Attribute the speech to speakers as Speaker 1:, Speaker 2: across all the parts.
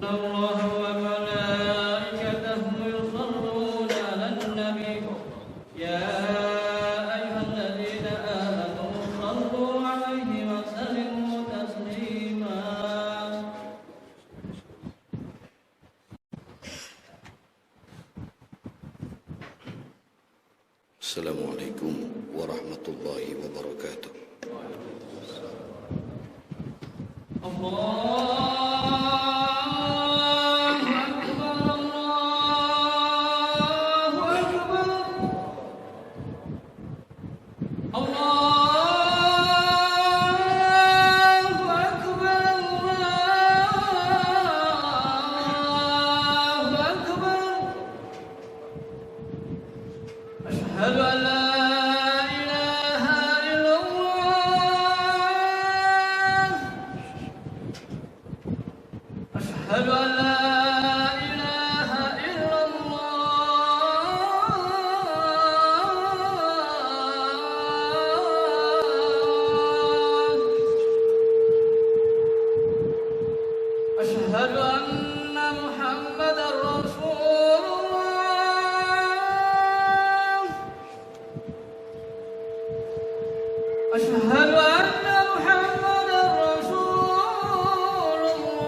Speaker 1: الله وملائكته يصلون على النبي يا أيها الذين آمنوا صلوا عليه وسلموا تسليما.
Speaker 2: Assalamualaikum warahmatullahi wabarakatuh.
Speaker 1: أشهد أن لا إله إلا الله. أشهد أن لا إله إلا الله. أشهد أن محمدا رسول الله. أشهد أن محمدا رسول الله.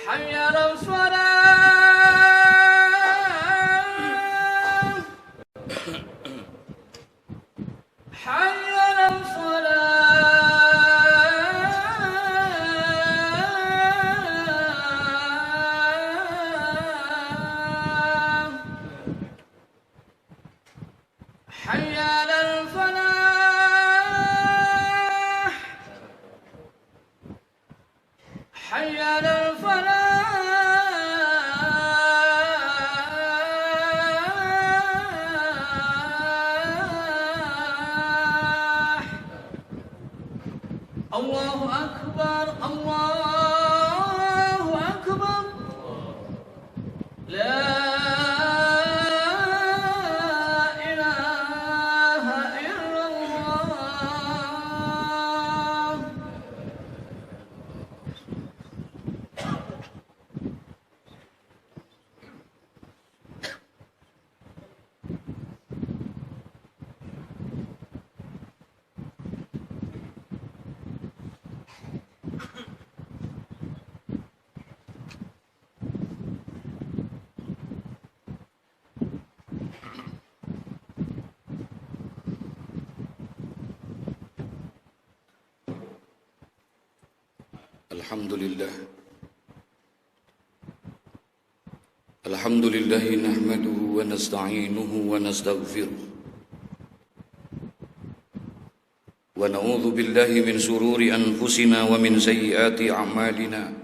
Speaker 1: حي على الصلاة. حي على الصلاة. حي على الفلاح. حي على الفلاح. الله أكبر الله أكبر. لا إله إلا الله.
Speaker 2: Alhamdulillah nahmaduhu wa nasta'inuhu wa nastaghfiruh wa na'udzu billahi min shururi anfusina wa min sayyiati a'malina.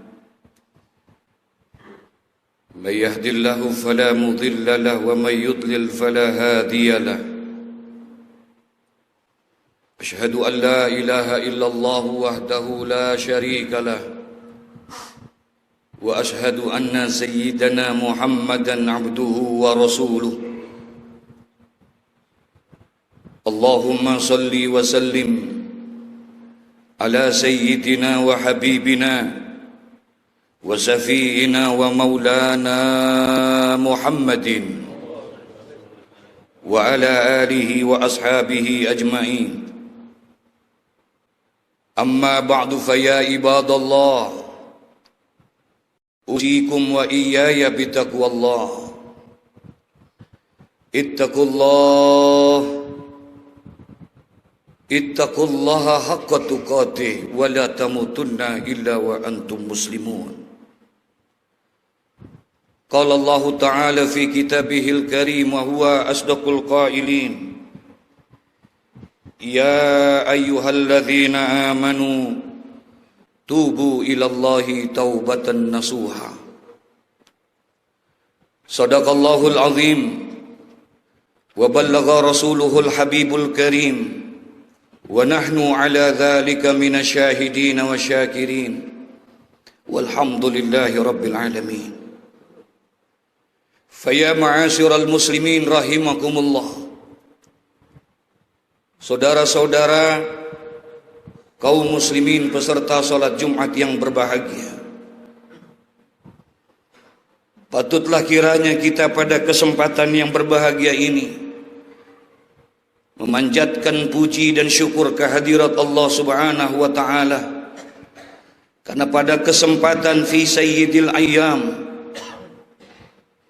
Speaker 2: Man yahdihillahu fala mudilla lahu wa man yudlil fala hadiya lahu. Ashhadu an la ilaha illallah wahdahu la sharika lahu wa ashhadu anna sayyidana Muhammadan abduhu wa rasuluh. Allahumma salli wa sallim ala sayyidina wa habibina wa safiina wa maulana Muhammadin wa ala alihi wa ashabihi ajma'in. Amma ba'du fa ya ibadallah, usikum wa iyaya bitaqwallah. Ittaqullaha haqqa tuqatih wa la tamutunna illa wa antum muslimun. Qala Allah Ta'ala fi kitabihil karim wa huwa asdaqul qailin. Ya ayyuhalladzina amanu tubu ilallahi taubatan nasuha. Sadaqallahul azim wa ballagha rasuluhul habibul karim wa nahnu ala dhalika minasyahidin wa syakirin walhamdulillahi rabbil alamin. Faya ma'asyiral muslimin rahimakumullah. Saudara-saudara kaum muslimin peserta salat Jumat yang berbahagia, patutlah kiranya kita pada kesempatan yang berbahagia ini memanjatkan puji dan syukur kehadirat Allah Subhanahu wa taala, karena pada kesempatan fi sayyidil ayyam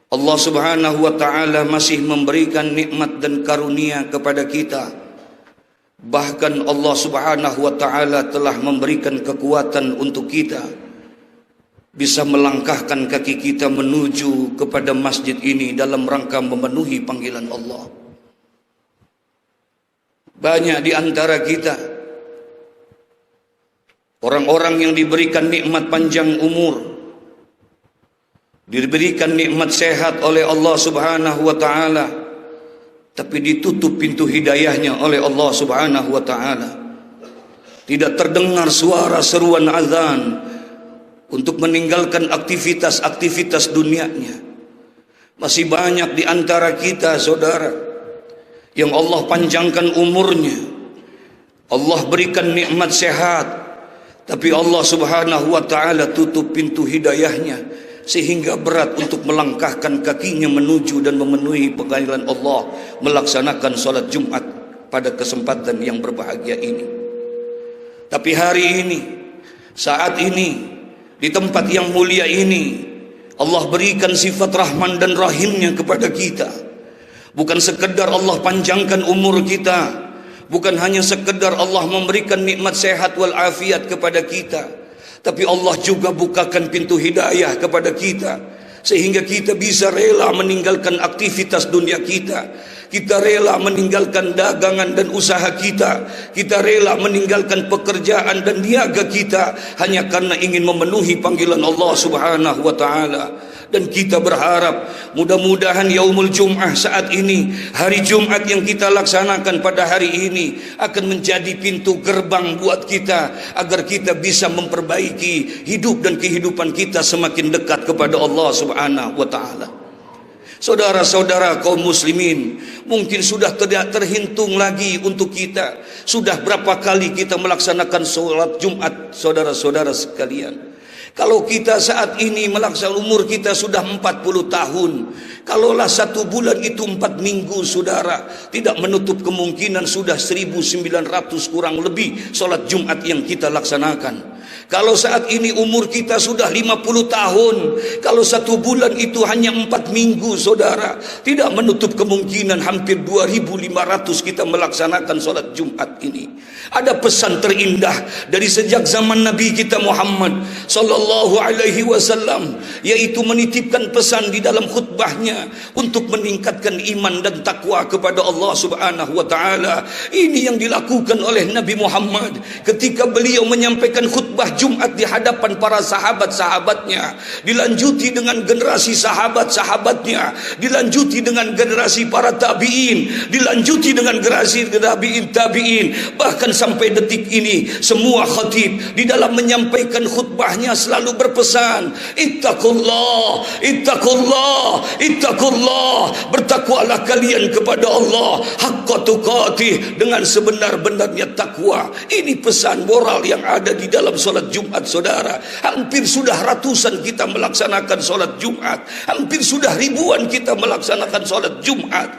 Speaker 2: Allah Subhanahu wa taala masih memberikan nikmat dan karunia kepada kita. Bahkan Allah Subhanahu wa taala telah memberikan kekuatan untuk kita bisa melangkahkan kaki kita menuju kepada masjid ini dalam rangka memenuhi panggilan Allah. Banyak di antara kita orang-orang yang diberikan nikmat panjang umur, diberikan nikmat sehat oleh Allah Subhanahu wa taala, tapi ditutup pintu hidayahnya oleh Allah Subhanahu wa taala. Tidak terdengar suara seruan azan untuk meninggalkan aktivitas-aktivitas dunianya. Masih banyak di antara kita, saudara, yang Allah panjangkan umurnya, Allah berikan nikmat sehat, tapi Allah Subhanahu wa taala tutup pintu hidayahnya sehingga berat untuk melangkahkan kakinya menuju dan memenuhi panggilan Allah, melaksanakan salat Jumat pada kesempatan yang berbahagia ini. Tapi hari ini, saat ini, di tempat yang mulia ini, Allah berikan sifat Rahman dan Rahimnya kepada kita. Bukan sekedar Allah panjangkan umur kita, bukan hanya sekedar Allah memberikan nikmat sehat wal afiat kepada kita, tapi Allah juga bukakan pintu hidayah kepada kita, sehingga kita bisa rela meninggalkan aktivitas dunia kita. Kita rela meninggalkan dagangan dan usaha kita. Kita rela meninggalkan pekerjaan dan niaga kita hanya karena ingin memenuhi panggilan Allah Subhanahu wa taala. Dan kita berharap mudah-mudahan yaumul Jum'ah saat ini, hari Jumat yang kita laksanakan pada hari ini, akan menjadi pintu gerbang buat kita agar kita bisa memperbaiki hidup dan kehidupan kita semakin dekat kepada Allah Subhanahu wa taala. Saudara-saudara kaum muslimin, mungkin sudah tidak terhitung lagi untuk kita sudah berapa kali kita melaksanakan sholat Jumat, saudara-saudara sekalian. Kalau kita saat ini melaksanakan, umur kita sudah 40 tahun, kalaulah 1 bulan itu 4 minggu, saudara, tidak menutup kemungkinan sudah 1900 kurang lebih sholat Jumat yang kita laksanakan. Kalau saat ini umur kita sudah 50 tahun, kalau 1 bulan itu hanya 4 minggu, saudara, tidak menutup kemungkinan hampir 2500 kita melaksanakan sholat Jumat ini. Ada pesan terindah dari sejak zaman Nabi kita Muhammad sallallahu alaihi wasallam, yaitu menitipkan pesan di dalam khutbahnya untuk meningkatkan iman dan takwa kepada Allah Subhanahu wa taala. Ini yang dilakukan oleh Nabi Muhammad ketika beliau menyampaikan khutbah Jumat di hadapan para sahabat-sahabatnya, dilanjuti dengan generasi sahabat-sahabatnya, dilanjuti dengan generasi para tabi'in, dilanjuti dengan generasi tabi'in, bahkan sampai detik ini semua khatib di dalam menyampaikan khutbahnya selalu berpesan, ittaqullah, ittaqullah, ittaqullah, bertakwalah kalian kepada Allah haqqa tuqatih, dengan sebenar-benarnya takwa. Ini pesan moral yang ada di dalam sholat Jumat, saudara. Hampir sudah ratusan kita melaksanakan sholat Jumat, hampir sudah ribuan kita melaksanakan sholat Jumat.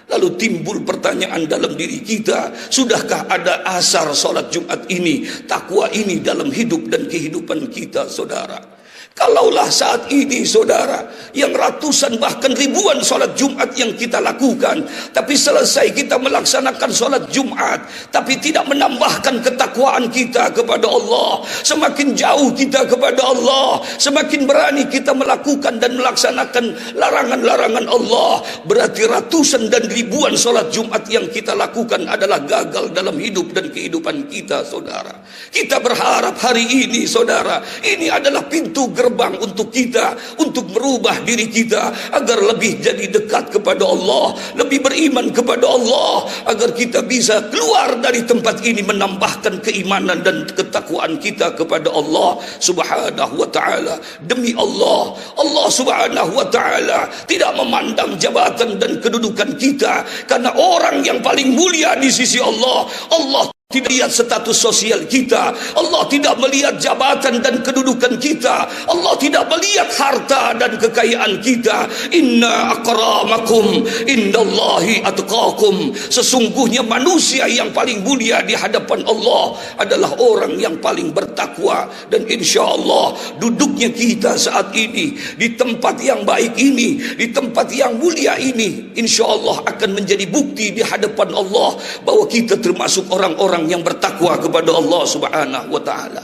Speaker 2: Lalu timbul pertanyaan dalam diri kita, sudahkah ada asar sholat Jumat ini, takwa ini dalam hidup dan kehidupan kita, saudara? Kalaulah saat ini, saudara, yang ratusan bahkan ribuan sholat Jumat yang kita lakukan, tapi selesai kita melaksanakan sholat Jumat, tapi tidak menambahkan ketakwaan kita kepada Allah, semakin jauh kita kepada Allah, semakin berani kita melakukan dan melaksanakan larangan-larangan Allah, berarti ratusan dan ribuan sholat Jumat yang kita lakukan adalah gagal dalam hidup dan kehidupan kita, saudara. Kita berharap hari ini, saudara, ini adalah pintu gerbang terbang untuk kita, untuk merubah diri kita agar lebih jadi dekat kepada Allah, lebih beriman kepada Allah, agar kita bisa keluar dari tempat ini menambahkan keimanan dan ketakwaan kita kepada Allah Subhanahu wa taala. Demi Allah, Allah Subhanahu wa taala tidak memandang jabatan dan kedudukan kita, karena orang yang paling mulia di sisi Allah, Allah tidak lihat status sosial kita, Allah tidak melihat jabatan dan kedudukan kita, Allah tidak melihat harta dan kekayaan kita. Inna akramakum indallahi atqakum. Sesungguhnya manusia yang paling mulia di hadapan Allah adalah orang yang paling bertakwa. Dan insya Allah duduknya kita saat ini di tempat yang baik ini, di tempat yang mulia ini, insya Allah akan menjadi bukti di hadapan Allah bahwa kita termasuk orang-orang yang bertakwa kepada Allah Subhanahu wa taala.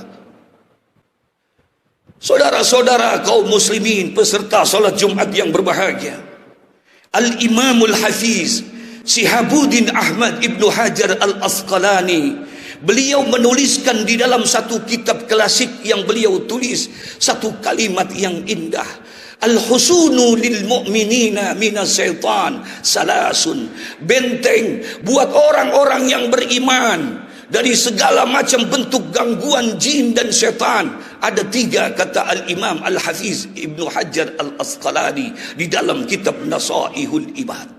Speaker 2: Saudara-saudara kaum muslimin peserta salat Jumat yang berbahagia, Al-Imamul Hafiz Shihabuddin Ahmad Ibnu Hajar Al-Asqalani, beliau menuliskan di dalam satu kitab klasik yang beliau tulis satu kalimat yang indah. Al-husunu lil mu'minina minas syaitan salasun. Benteng buat orang-orang yang beriman dari segala macam bentuk gangguan jin dan syaitan ada 3, kata Al-Imam Al-Hafiz Ibnu Hajar Al-Asqalani di dalam kitab Nasaihul Ibad.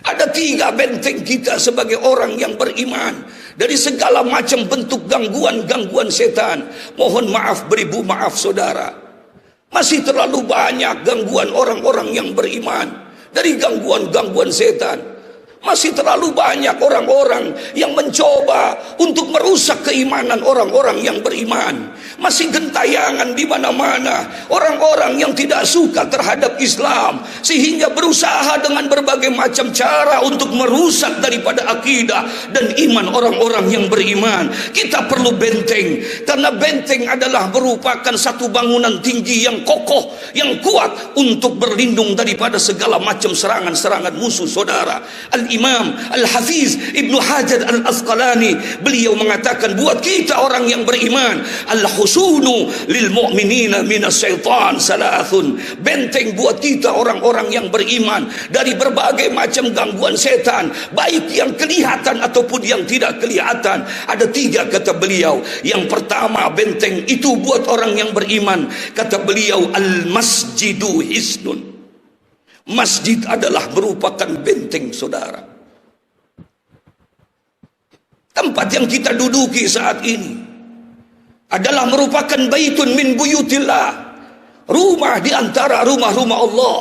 Speaker 2: Ada 3 benteng kita sebagai orang yang beriman dari segala macam bentuk gangguan-gangguan setan. Mohon maaf, beribu maaf saudara, masih terlalu banyak gangguan orang-orang yang beriman dari gangguan-gangguan setan. Masih terlalu banyak orang-orang yang mencoba untuk merusak keimanan orang-orang yang beriman. Masih gentayangan di mana-mana orang-orang yang tidak suka terhadap Islam, sehingga berusaha dengan berbagai macam cara untuk merusak daripada akidah dan iman orang-orang yang beriman. Kita perlu benteng, karena benteng adalah merupakan satu bangunan tinggi yang kokoh, yang kuat untuk berlindung daripada segala macam serangan-serangan musuh. Saudara, Al-Imam Al-Hafiz Ibnu Hajar Al-Asqalani beliau mengatakan buat kita orang yang beriman, al-husunu lil mu'minina minas syaitan salathun. Benteng buat kita orang-orang yang beriman dari berbagai macam gangguan setan, baik yang kelihatan ataupun yang tidak kelihatan. Ada 3 kata beliau. Yang pertama, benteng itu buat orang yang beriman, kata beliau, al-masjidu hisnun. Masjid adalah merupakan benteng saudara. Tempat yang kita duduki saat ini adalah merupakan baitun min buyutillah, rumah di antara rumah-rumah Allah.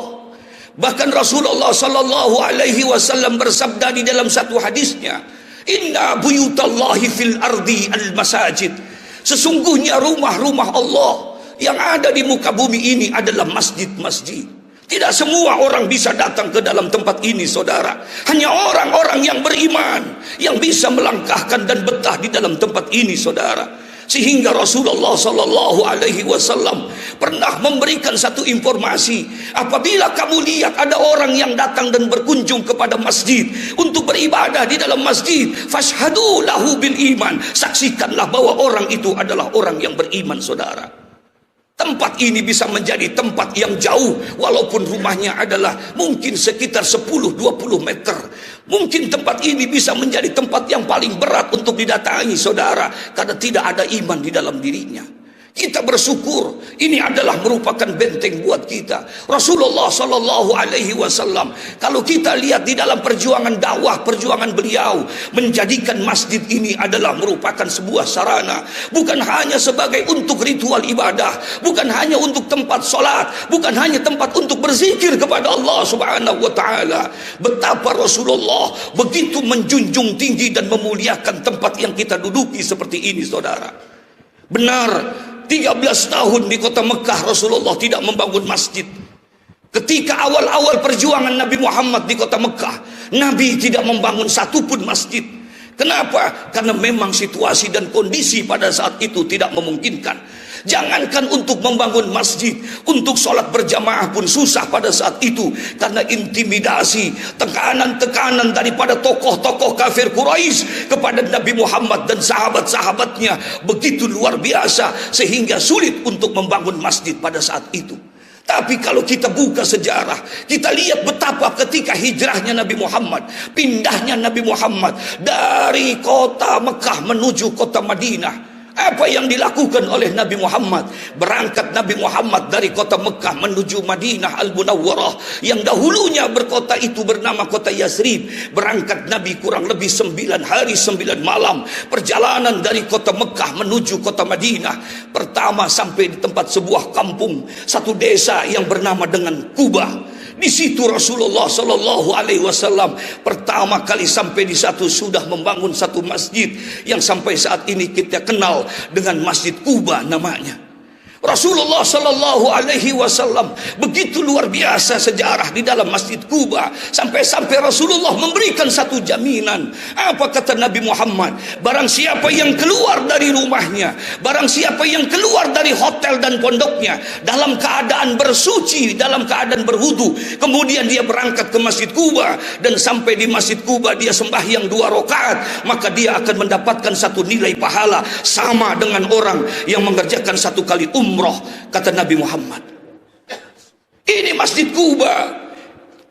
Speaker 2: Bahkan Rasulullah sallallahu alaihi wasallam bersabda di dalam satu hadisnya, inna buyutallahi fil ardi al masajid. Sesungguhnya rumah-rumah Allah yang ada di muka bumi ini adalah masjid-masjid. Tidak semua orang bisa datang ke dalam tempat ini saudara. Hanya orang-orang yang beriman yang bisa melangkahkan dan betah di dalam tempat ini saudara. Sehingga Rasulullah sallallahu alaihi wasallam pernah memberikan satu informasi, apabila kamu lihat ada orang yang datang dan berkunjung kepada masjid untuk beribadah di dalam masjid, fashhadu lahu bil iman, saksikanlah bahwa orang itu adalah orang yang beriman saudara. Tempat ini bisa menjadi tempat yang jauh, walaupun rumahnya adalah mungkin sekitar 10-20 meter. Mungkin tempat ini bisa menjadi tempat yang paling berat untuk didatangi saudara, karena tidak ada iman di dalam dirinya. Kita bersyukur ini adalah merupakan benteng buat kita. Rasulullah sallallahu alaihi wasallam, kalau kita lihat di dalam perjuangan dakwah, perjuangan beliau menjadikan masjid ini adalah merupakan sebuah sarana, bukan hanya sebagai untuk ritual ibadah, bukan hanya untuk tempat solat, bukan hanya tempat untuk berzikir kepada Allah Subhanahu wa taala. Betapa Rasulullah begitu menjunjung tinggi dan memuliakan tempat yang kita duduki seperti ini saudara. Benar, 13 tahun di kota Mekah Rasulullah tidak membangun masjid. Ketika awal-awal perjuangan Nabi Muhammad di kota Mekah, Nabi tidak membangun satupun masjid. Kenapa? Karena memang situasi dan kondisi pada saat itu tidak memungkinkan. Jangankan untuk membangun masjid, untuk sholat berjamaah pun susah pada saat itu, karena intimidasi, tekanan-tekanan daripada tokoh-tokoh kafir Quraisy kepada Nabi Muhammad dan sahabat-sahabatnya begitu luar biasa, sehingga sulit untuk membangun masjid pada saat itu. Tapi kalau kita buka sejarah, kita lihat betapa ketika hijrahnya Nabi Muhammad, pindahnya Nabi Muhammad dari kota Mekah menuju kota Madinah, apa yang dilakukan oleh Nabi Muhammad? Berangkat Nabi Muhammad dari kota Mekah menuju Madinah Al-Munawwarah, yang dahulunya berkota itu bernama kota Yasrib. Berangkat Nabi kurang lebih 9 hari 9 malam perjalanan dari kota Mekah menuju kota Madinah. Pertama sampai di tempat sebuah kampung, satu desa yang bernama dengan Kuba. Di situ Rasulullah Sallallahu Alaihi Wasallam pertama kali sampai di satu sudah membangun satu masjid yang sampai saat ini kita kenal dengan Masjid Kuba namanya. Rasulullah Sallallahu Alaihi Wasallam begitu luar biasa sejarah di dalam Masjid Kuba, sampai-sampai Rasulullah memberikan satu jaminan. Apa kata Nabi Muhammad? Barang siapa yang keluar dari rumahnya, barang siapa yang keluar dari hotel dan pondoknya dalam keadaan bersuci, dalam keadaan berwudu, kemudian dia berangkat ke Masjid Kuba, dan sampai di Masjid Kuba dia sembahyang 2 rakaat, maka dia akan mendapatkan satu nilai pahala sama dengan orang yang mengerjakan satu kali umroh, kata Nabi Muhammad. Ini Masjid Kuba.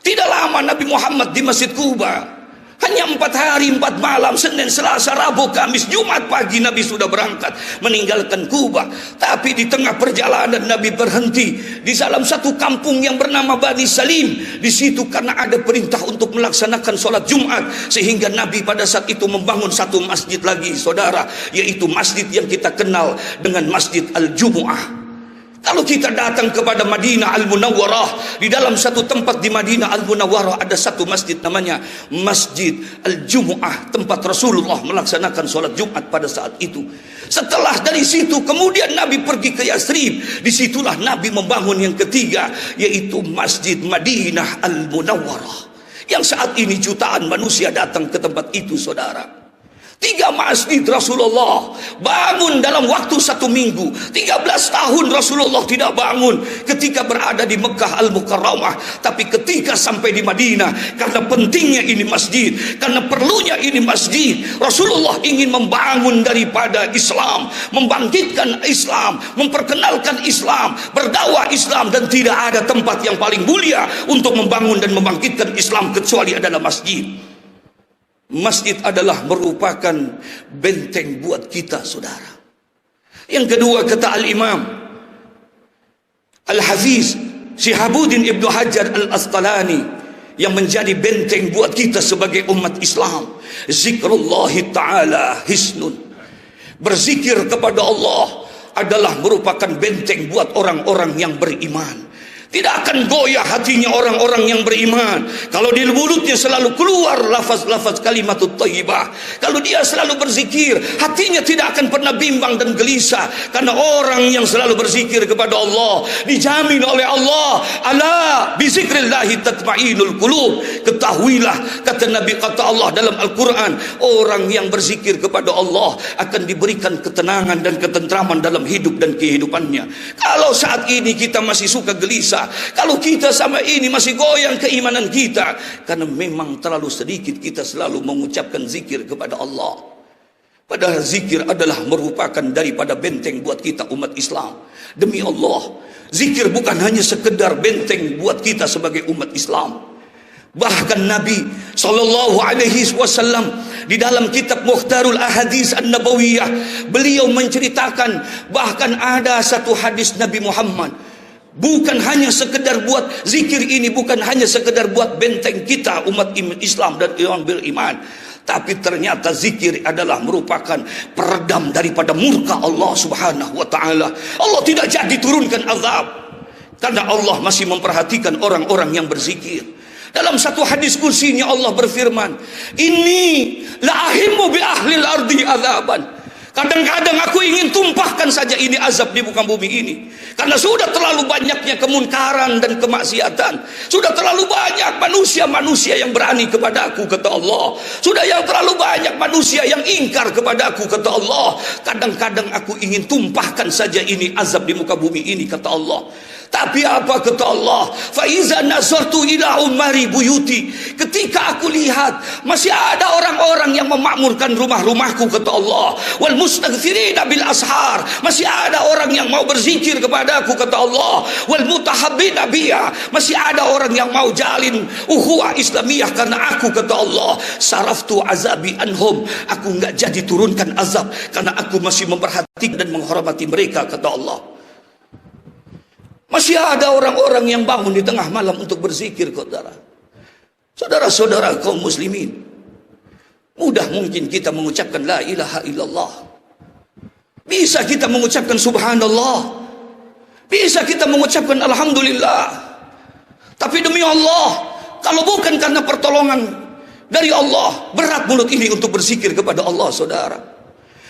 Speaker 2: Tidak lama Nabi Muhammad di Masjid Kuba, hanya 4 hari 4 malam, Senin, Selasa, Rabu, Kamis, Jumat pagi Nabi sudah berangkat meninggalkan Kuba. Tapi di tengah perjalanan Nabi berhenti di dalam satu kampung yang bernama Bani Salim. Di situ karena ada perintah untuk melaksanakan sholat Jumat, sehingga Nabi pada saat itu membangun satu masjid lagi, saudara, yaitu masjid yang kita kenal dengan Masjid Al-Jumu'ah. Kalau kita datang kepada Madinah Al-Munawwarah, di dalam satu tempat di Madinah Al-Munawwarah ada satu masjid namanya Masjid Al-Jumu'ah, tempat Rasulullah melaksanakan sholat Jumat pada saat itu. Setelah dari situ kemudian Nabi pergi ke Yasrib. Disitulah Nabi membangun yang ketiga, yaitu Masjid Madinah Al-Munawwarah, yang saat ini jutaan manusia datang ke tempat itu, saudara. 3 masjid Rasulullah bangun dalam waktu 1 minggu. 13 tahun Rasulullah tidak bangun ketika berada di Mekah Al-Mukarramah. Tapi ketika sampai di Madinah, karena pentingnya ini masjid, karena perlunya ini masjid, Rasulullah ingin membangun daripada Islam, membangkitkan Islam, memperkenalkan Islam, berdakwah Islam. Dan tidak ada tempat yang paling mulia untuk membangun dan membangkitkan Islam kecuali adalah masjid. Masjid adalah merupakan benteng buat kita, saudara. Yang kedua, kata Al-Imam Al-Hafiz Syihabuddin Ibnu Hajar Al-Asqalani, yang menjadi benteng buat kita sebagai umat Islam, zikrullahi ta'ala hisnun. Berzikir kepada Allah adalah merupakan benteng buat orang-orang yang beriman. Tidak akan goyah hatinya orang-orang yang beriman kalau di mulutnya selalu keluar lafaz-lafaz kalimatut thayyibah. Kalau dia selalu berzikir, hatinya tidak akan pernah bimbang dan gelisah. Karena orang yang selalu berzikir kepada Allah dijamin oleh Allah, ala bizikrillahi tatmainul qulub. Ketahuilah, kata Nabi, kata Allah dalam Al-Quran, orang yang berzikir kepada Allah akan diberikan ketenangan dan ketentraman dalam hidup dan kehidupannya. Kalau saat ini kita masih suka gelisah, kalau kita sama ini masih goyang keimanan kita, karena memang terlalu sedikit kita selalu mengucapkan zikir kepada Allah. Padahal zikir adalah merupakan daripada benteng buat kita umat Islam. Demi Allah, zikir bukan hanya sekedar benteng buat kita sebagai umat Islam. Bahkan Nabi Sallallahu Alaihi Wasallam di dalam kitab Mukhtarul Ahadits An-Nabawiyah, beliau menceritakan bahkan ada satu hadis Nabi Muhammad, bukan hanya sekedar buat zikir ini, bukan hanya sekedar buat benteng kita umat Islam dan orang beriman, tapi ternyata zikir adalah merupakan peredam daripada murka Allah Subhanahu wa taala. Allah tidak jadi turunkan azab karena Allah masih memperhatikan orang-orang yang berzikir. Dalam satu hadis kursinya Allah berfirman, "Inni la ahimmu bi ahlil ardi azaban." Kadang-kadang aku ingin tumpahkan saja ini azab di muka bumi ini. Karena sudah terlalu banyaknya kemunkaran dan kemaksiatan. Sudah terlalu banyak manusia-manusia yang berani kepada aku, kata Allah. Sudah yang terlalu banyak manusia yang ingkar kepada aku, kata Allah. Kadang-kadang aku ingin tumpahkan saja ini azab di muka bumi ini, kata Allah. Tapi apa kata Allah? Faiza nazartu ila umari buyuti. Ketika aku lihat masih ada orang-orang yang memakmurkan rumah-rumahku, kata Allah. Wal mustaghfirina bil ashar. Masih ada orang yang mau berzikir kepada aku, kata Allah. Wal mutahabbina biya. Masih ada orang yang mau jalin ukhuwah Islamiyah karena aku, kata Allah. Saraftu azabi anhum. Aku enggak jadi turunkan azab karena aku masih memperhatikan dan menghormati mereka, kata Allah. Masih ada orang-orang yang bangun di tengah malam untuk berzikir, saudara. Saudara-saudara kaum muslimin, mudah mungkin kita mengucapkan la ilaha illallah. Bisa kita mengucapkan subhanallah. Bisa kita mengucapkan alhamdulillah. Tapi demi Allah, kalau bukan karena pertolongan dari Allah, berat mulut ini untuk berzikir kepada Allah, saudara.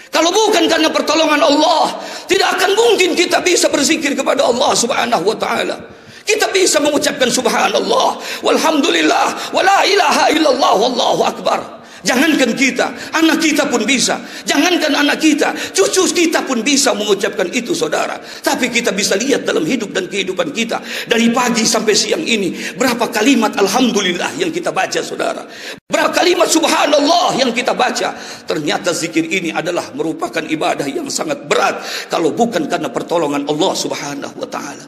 Speaker 2: Kalau bukan karena pertolongan Allah, tidak akan mungkin kita bisa berzikir kepada Allah subhanahu wa ta'ala. Kita bisa mengucapkan subhanallah, walhamdulillah, wala ilaha illallah, wallahu akbar. Jangankan kita, anak kita pun bisa. Jangankan anak kita, cucu kita pun bisa mengucapkan itu, saudara. Tapi kita bisa lihat dalam hidup dan kehidupan kita, dari pagi sampai siang ini, berapa kalimat alhamdulillah yang kita baca, saudara. Berapa kalimat subhanallah yang kita baca. Ternyata zikir ini adalah merupakan ibadah yang sangat berat kalau bukan karena pertolongan Allah subhanahu wa ta'ala.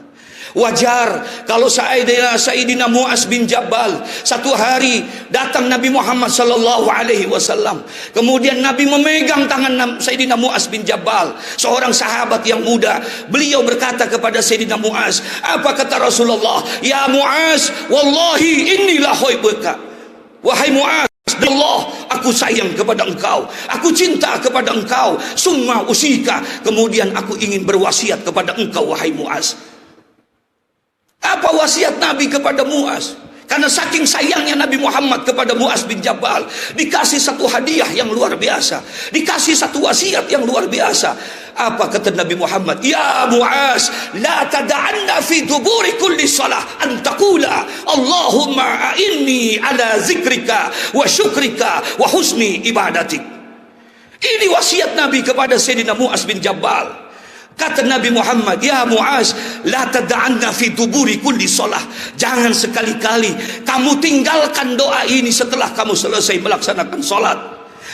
Speaker 2: Wajar kalau Sayyidina Mu'az bin Jabal, satu hari datang Nabi Muhammad sallallahu alaihi wasallam. Kemudian Nabi memegang tangan Sayyidina Mu'az bin Jabal, seorang sahabat yang muda. Beliau berkata kepada Sayyidina Mu'az, apa kata Rasulullah? Ya Mu'az, wallahi inni la uhibbuka. Wahai Mu'az, Allah, aku sayang kepada engkau, aku cinta kepada engkau. Summa usika, kemudian aku ingin berwasiat kepada engkau, wahai Mu'az. Apa wasiat Nabi kepada Mu'az? Karena saking sayangnya Nabi Muhammad kepada Mu'az bin Jabal, dikasih satu hadiah yang luar biasa, dikasih satu wasiat yang luar biasa. Apa kata Nabi Muhammad? Ya Mu'az, la tada'anna fi duburi kulli salah an taqula Allahumma a'inni ala zikrika wa syukrika wa husni ibadatik. Ini wasiat Nabi kepada Sayyidina Mu'az bin Jabal. Kata Nabi Muhammad, ya Mu'az, la tada'anna fi duburi kulli salah. Jangan sekali-kali kamu tinggalkan doa ini setelah kamu selesai melaksanakan salat.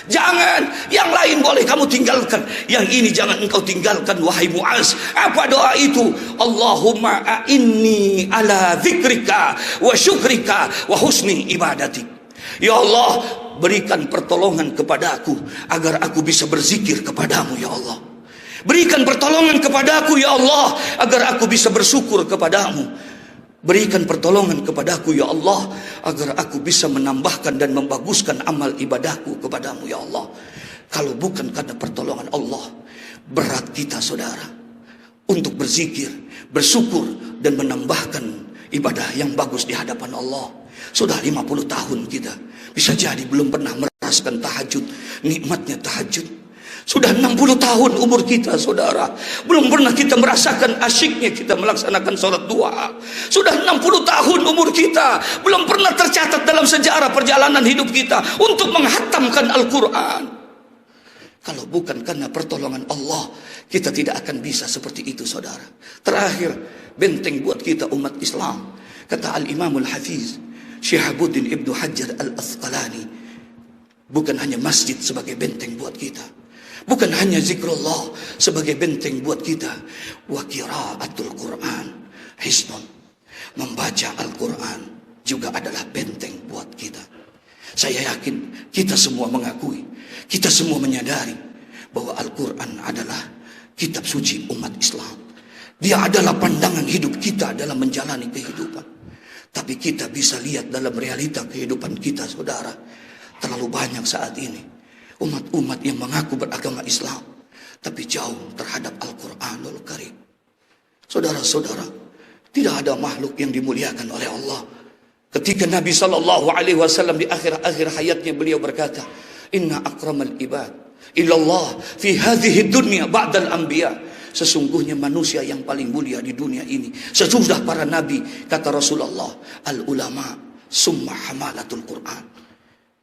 Speaker 2: Jangan, yang lain boleh kamu tinggalkan, yang ini jangan engkau tinggalkan, wahai Mu'az. Apa doa itu? Allahumma a'inni ala zikrika wa syukrika wa husni ibadatik. Ya Allah, berikan pertolongan kepadaku agar aku bisa berzikir kepadamu, ya Allah. Berikan pertolongan kepadaku, ya Allah, agar aku bisa bersyukur kepadamu. Berikan pertolongan kepadaku, ya Allah, agar aku bisa menambahkan dan membaguskan amal ibadahku kepadamu, ya Allah. Kalau bukan karena pertolongan Allah, berat kita, saudara, untuk berzikir, bersyukur, dan menambahkan ibadah yang bagus di hadapan Allah. Sudah 50 tahun kita, bisa jadi belum pernah merasakan tahajud, nikmatnya tahajud. Sudah 60 tahun umur kita, saudara, belum pernah kita merasakan asyiknya kita melaksanakan sholat duha. Sudah 60 tahun umur kita, belum pernah tercatat dalam sejarah perjalanan hidup kita untuk menghatamkan Al-Quran. Kalau bukan karena pertolongan Allah, kita tidak akan bisa seperti itu, saudara. Terakhir, benteng buat kita umat Islam, kata Al-Imamul Hafiz Syihabuddin Ibnu Hajar Al-Asqalani, bukan hanya masjid sebagai benteng buat kita, bukan hanya zikrullah sebagai benteng buat kita, wa qiraatul Quran hisnun, membaca Al-Quran juga adalah benteng buat kita. Saya yakin kita semua mengakui, kita semua menyadari bahwa Al-Quran adalah kitab suci umat Islam. Dia adalah pandangan hidup kita dalam menjalani kehidupan. Tapi kita bisa lihat dalam realita kehidupan kita, saudara, terlalu banyak saat ini umat-umat yang mengaku beragama Islam tapi jauh terhadap Al-Quranul Karim. Saudara-saudara, tidak ada makhluk yang dimuliakan oleh Allah. Ketika Nabi SAW di akhir-akhir hayatnya beliau berkata, Inna akramal ibad ilallah fi hadhihi dunya ba'dal anbiya. Sesungguhnya manusia yang paling mulia di dunia ini sesudah para nabi, kata Rasulullah, al ulama summa hamalatul Quran.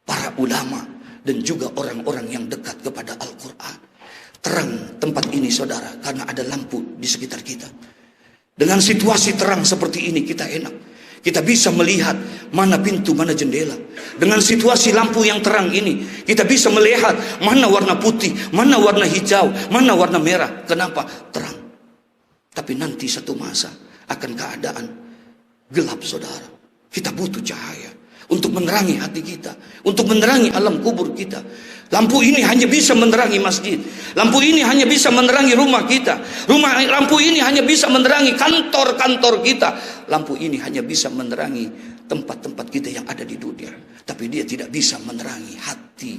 Speaker 2: Para ulama dan juga orang-orang yang dekat kepada Al-Quran. Terang tempat ini saudara, karena ada lampu di sekitar kita. Dengan situasi terang seperti ini kita enak. Kita bisa melihat mana pintu, mana jendela. Dengan situasi lampu yang terang ini, kita bisa melihat mana warna putih, mana warna hijau, mana warna merah. Kenapa? Terang. Tapi nanti satu masa akan keadaan gelap saudara. Kita butuh cahaya untuk menerangi hati kita, untuk menerangi alam kubur kita. Lampu ini hanya bisa menerangi masjid. Lampu ini hanya bisa menerangi rumah kita. Lampu ini hanya bisa menerangi kantor-kantor kita. Lampu ini hanya bisa menerangi tempat-tempat kita yang ada di dunia. Tapi dia tidak bisa menerangi hati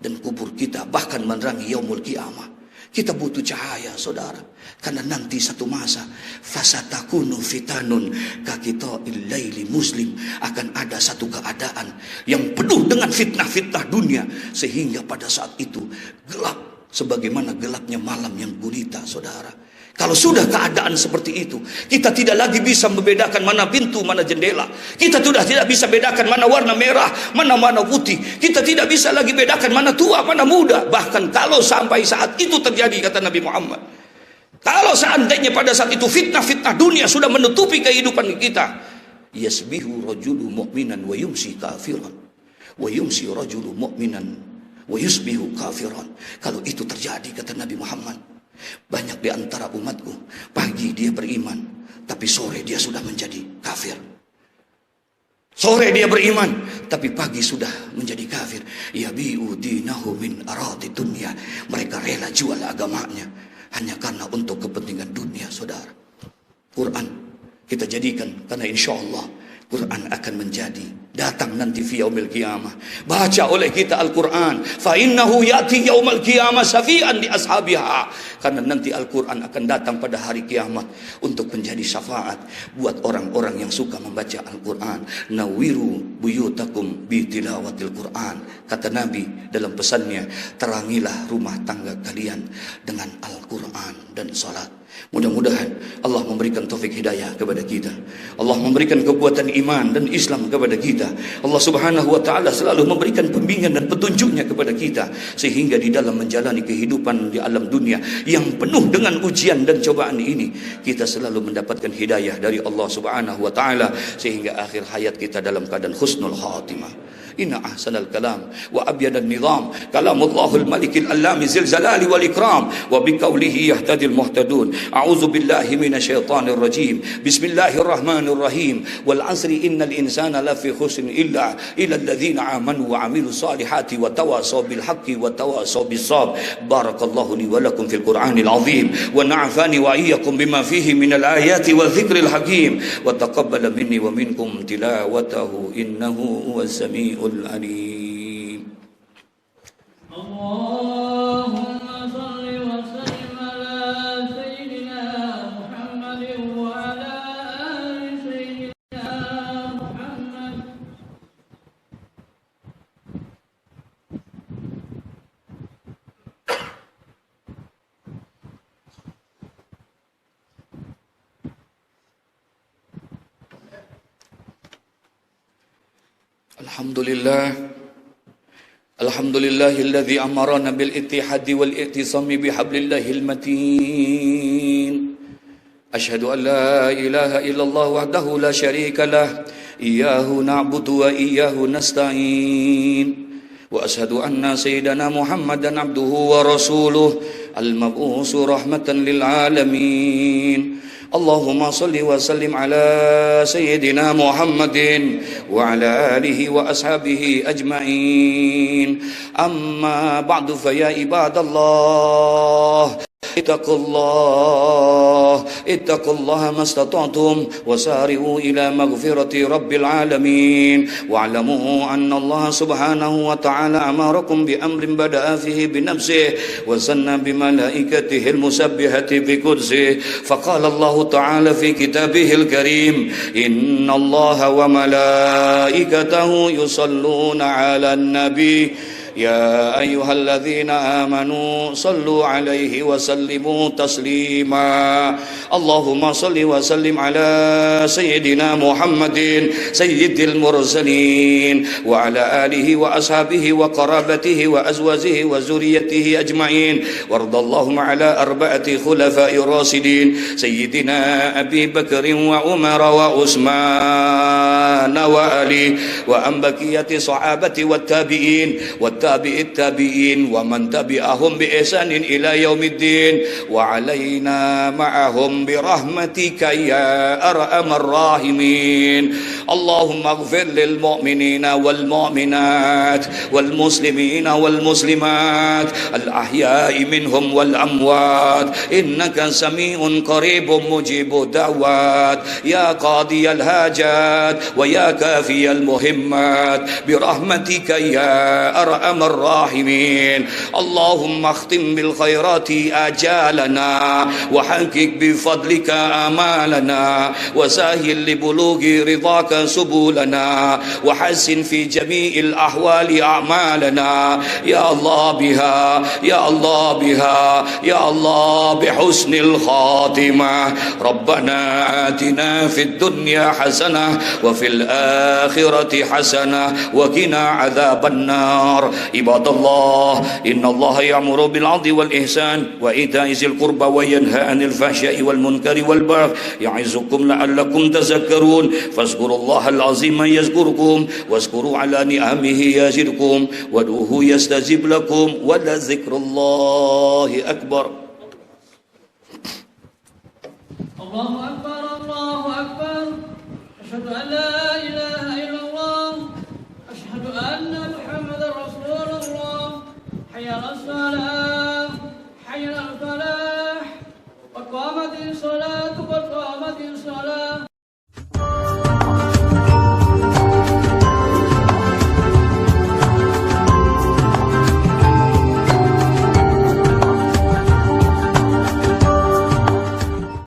Speaker 2: dan kubur kita, bahkan menerangi yaumul qiyamah. Kita butuh cahaya saudara, karena nanti satu masa fasatakunu fitanun kakita'il laili muslim, akan ada satu keadaan yang penuh dengan fitnah-fitnah dunia, sehingga pada saat itu gelap sebagaimana gelapnya malam yang gulita saudara. Kalau sudah keadaan seperti itu, kita tidak lagi bisa membedakan mana pintu, mana jendela. Kita sudah tidak bisa bedakan mana warna merah, mana putih. Kita tidak bisa lagi bedakan mana tua, mana muda. Bahkan kalau sampai saat itu terjadi, kata Nabi Muhammad, kalau seandainya pada saat itu fitnah-fitnah dunia sudah menutupi kehidupan kita, yasbihu rajulu mu'minan wa yumsi kafiran, wa yumsi rajulu mu'minan wa yusbihu kafiran. Kalau itu terjadi, kata Nabi Muhammad, banyak di antara umatku, pagi dia beriman, tapi sore dia sudah menjadi kafir. Sore dia beriman, tapi pagi sudah menjadi kafir. Yabi'u dinahu min aradi dunya. Mereka rela jual agamanya hanya karena untuk kepentingan dunia saudara. Quran kita jadikan, karena insya Allah Quran akan menjadi datang nanti fi yaumil qiyamah. Baca oleh kita Al-Quran, fa innahu ya'ti yaumil qiyamah syafi'an li ashabiha. Karena nanti Al-Quran akan datang pada hari kiamat untuk menjadi syafaat buat orang-orang yang suka membaca Al-Quran. Nawiru buyutakum bi tilawatil Quran. Kata Nabi dalam pesannya, terangilah rumah tangga kalian dengan Al-Quran dan salat. Mudah-mudahan Allah memberikan taufik hidayah kepada kita. Allah memberikan kekuatan iman dan Islam kepada kita. Allah Subhanahu wa taala selalu memberikan pembimbingan dan petunjuknya kepada kita, sehingga di dalam menjalani kehidupan di alam dunia yang penuh dengan ujian dan cobaan ini, kita selalu mendapatkan hidayah dari Allah Subhanahu wa taala, sehingga akhir hayat kita dalam keadaan husnul khatimah. Inna ahsanal kalam wa abyadan nizam kalamullahul malikil allami zil jalali wal ikram wa biqaulihi yahtadil muhtadun. A'udzu billahi minasyaitonir rajim. Bismillahirrahmanirrahim. Wal 'asri innal insana lafi khusrin illa alladzina amanu wa 'amilus solihati wa tawasaw bil haqqi wa tawasaw bis sabr. Barakallahu li wa lakum fil Qur'anil 'azim wa na'afani wa iyyakum bima fihi minal ayati wa dzikril hakim wa taqabbala minni wa minkum tilawatahu innahu huwas samiul alim.
Speaker 1: Allahumma salli wa sallim ala sayyidina Muhammadin wa ala ali sayyidina Muhammad.
Speaker 2: Alhamdulillahilladzi amarana bil ittihadi wal i'tisami bihablillahil matin. Asyhadu an la ilaha illallah wahdahu la syarika lah, iyyahu na'budu wa iyyahu nasta'in. Wa asyhadu anna sayyidana Muhammadan abduhu wa rasuluh al-mab'usu rahmatan lil alamin. Allahumma salli wa sallim ala sayyidina Muhammadin wa ala alihi wa ashabihi ajma'in. Amma ba'du fa ya ibadallah, ittaqullaha mastata'tum wasari'u ila maghfirati rabbil alamin wa'lamu anna Allah subhanahu wa ta'ala amarakum bi amrin bada'a fihi bi nafsihi wa sanna bi malaikatihi al-musabbihati bi qudsihi faqala Allah ta'ala fi kitabihi al-karim inna Allah wa malaikatahu yusalluna 'alan nabi يا أيها الذين آمنوا صلوا عليه وسلموا تسليما اللهم صل وسلم على سيدنا محمد سيد المرسلين وعلى آله وأصحابه وقرابته وأزواجه وذريته أجمعين وارض اللهم على أربعة خلفاء الراشدين سيدنا أبي بكر وعمر وعثمان وعلي وعن بقية الصحابة والتابعين والتابع التابعين ومن تبعهم بإحسان إلى يوم الدين وعلينا معهم برحمتك يا أرحم الراحمين اللهم اغفر للمؤمنين والمؤمنات والمسلمين والمسلمات الأحياء منهم والأموات إنك سميع قريب مجيب الدعوات يا قاضي الحاجات ويا كافي المهمات برحمتك يا أرحم الراحمين اللهم اختم بالخيرات آجالنا وحقق بفضلك آمالنا وسهل لبلوغ رضاك سبلنا وحسن في جميع الأحوال أعمالنا يا الله بها يا الله بها يا الله بحسن الخاتمة ربنا آتنا في الدنيا حسنة وفي الآخرة حسنة وقنا عذاب النار عباد الله إن الله يأمر بالعدل والإحسان وإيتاء ذي القربى وينهى عن الفحشاء والمنكر والبغي يعظكم لعلكم تذكرون فاذكروا الله العظيم يذكركم واذكروا على نعمه يزدكم وادعوه يستجب لكم ولذكر الله أكبر
Speaker 1: الله أكبر الله أكبر أشهد أن لا إله إلا الله أشهد أن محمدا رسول الله حي على الصلاة حي على الفلاح وقامت الصلاة وقامت الصلاة